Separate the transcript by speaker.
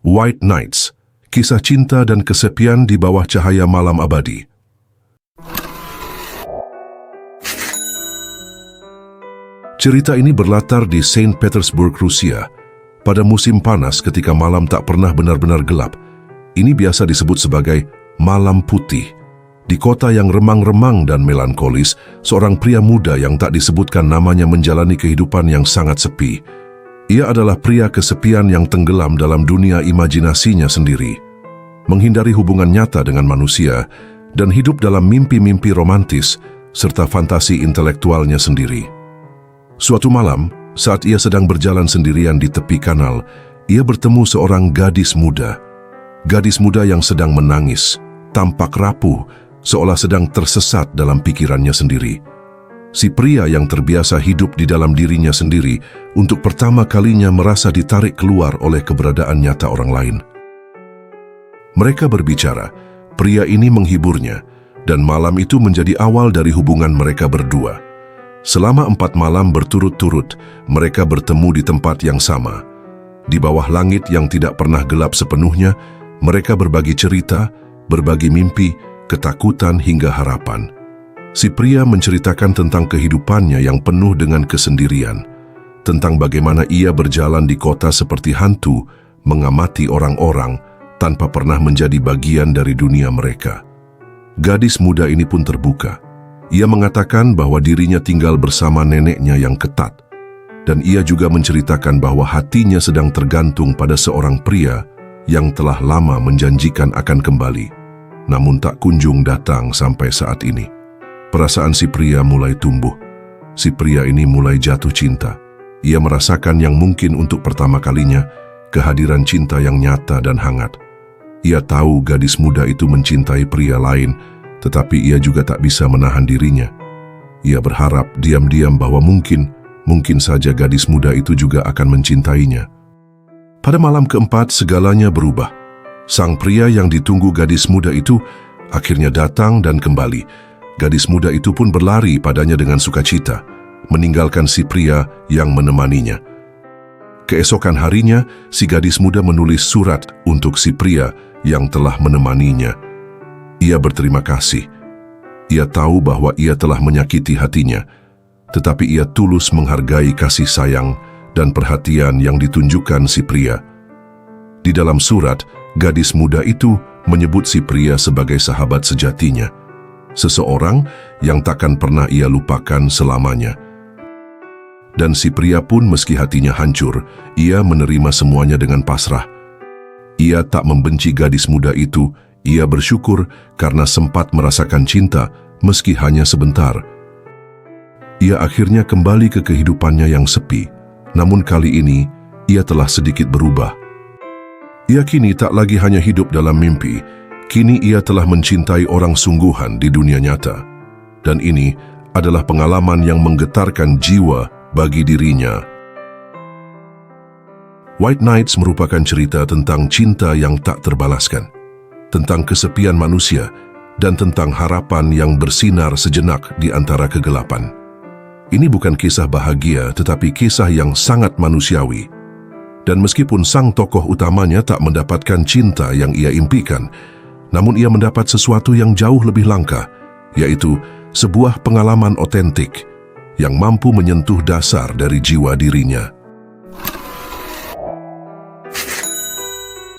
Speaker 1: White Nights, kisah cinta dan kesepian di bawah cahaya malam abadi. Cerita ini berlatar di Saint Petersburg, Rusia. Pada musim panas ketika malam tak pernah benar-benar gelap. Ini biasa disebut sebagai malam putih. Di kota yang remang-remang dan melankolis, seorang pria muda yang tak disebutkan namanya menjalani kehidupan yang sangat sepi. Ia adalah pria kesepian yang tenggelam dalam dunia imajinasinya sendiri, menghindari hubungan nyata dengan manusia, dan hidup dalam mimpi-mimpi romantis serta fantasi intelektualnya sendiri. Suatu malam, saat ia sedang berjalan sendirian di tepi kanal, ia bertemu seorang gadis muda. Gadis muda yang sedang menangis, tampak rapuh, seolah sedang tersesat dalam pikirannya sendiri. Si pria yang terbiasa hidup di dalam dirinya sendiri untuk pertama kalinya merasa ditarik keluar oleh keberadaan nyata orang lain. Mereka berbicara, pria ini menghiburnya, dan malam itu menjadi awal dari hubungan mereka berdua. Selama 4 malam berturut-turut, mereka bertemu di tempat yang sama. Di bawah langit yang tidak pernah gelap sepenuhnya, mereka berbagi cerita, berbagi mimpi, ketakutan hingga harapan. Si pria menceritakan tentang kehidupannya yang penuh dengan kesendirian, tentang bagaimana ia berjalan di kota seperti hantu, mengamati orang-orang, tanpa pernah menjadi bagian dari dunia mereka. Gadis muda ini pun terbuka. Ia mengatakan bahwa dirinya tinggal bersama neneknya yang ketat, dan ia juga menceritakan bahwa hatinya sedang tergantung pada seorang pria yang telah lama menjanjikan akan kembali, namun tak kunjung datang sampai saat ini. Perasaan si pria mulai tumbuh. Si pria ini mulai jatuh cinta. Ia merasakan yang mungkin untuk pertama kalinya, kehadiran cinta yang nyata dan hangat. Ia tahu gadis muda itu mencintai pria lain, tetapi ia juga tak bisa menahan dirinya. Ia berharap diam-diam bahwa mungkin saja gadis muda itu juga akan mencintainya. Pada malam keempat, segalanya berubah. Sang pria yang ditunggu gadis muda itu akhirnya datang dan kembali. Gadis muda itu pun berlari padanya dengan sukacita, meninggalkan si pria yang menemaninya. Keesokan harinya, si gadis muda menulis surat untuk si pria yang telah menemaninya. Ia berterima kasih. Ia tahu bahwa ia telah menyakiti hatinya, tetapi ia tulus menghargai kasih sayang dan perhatian yang ditunjukkan si pria. Di dalam surat, gadis muda itu menyebut si pria sebagai sahabat sejatinya, seseorang yang takkan pernah ia lupakan selamanya. Dan si pria pun meski hatinya hancur, ia menerima semuanya dengan pasrah. Ia tak membenci gadis muda itu, ia bersyukur karena sempat merasakan cinta meski hanya sebentar. Ia akhirnya kembali ke kehidupannya yang sepi, namun kali ini ia telah sedikit berubah. Ia kini tak lagi hanya hidup dalam mimpi, kini ia telah mencintai orang sungguhan di dunia nyata. Dan ini adalah pengalaman yang menggetarkan jiwa bagi dirinya. White Nights merupakan cerita tentang cinta yang tak terbalaskan, tentang kesepian manusia, dan tentang harapan yang bersinar sejenak di antara kegelapan. Ini bukan kisah bahagia, tetapi kisah yang sangat manusiawi. Dan meskipun sang tokoh utamanya tak mendapatkan cinta yang ia impikan, namun ia mendapat sesuatu yang jauh lebih langka, yaitu sebuah pengalaman otentik yang mampu menyentuh dasar dari jiwa dirinya.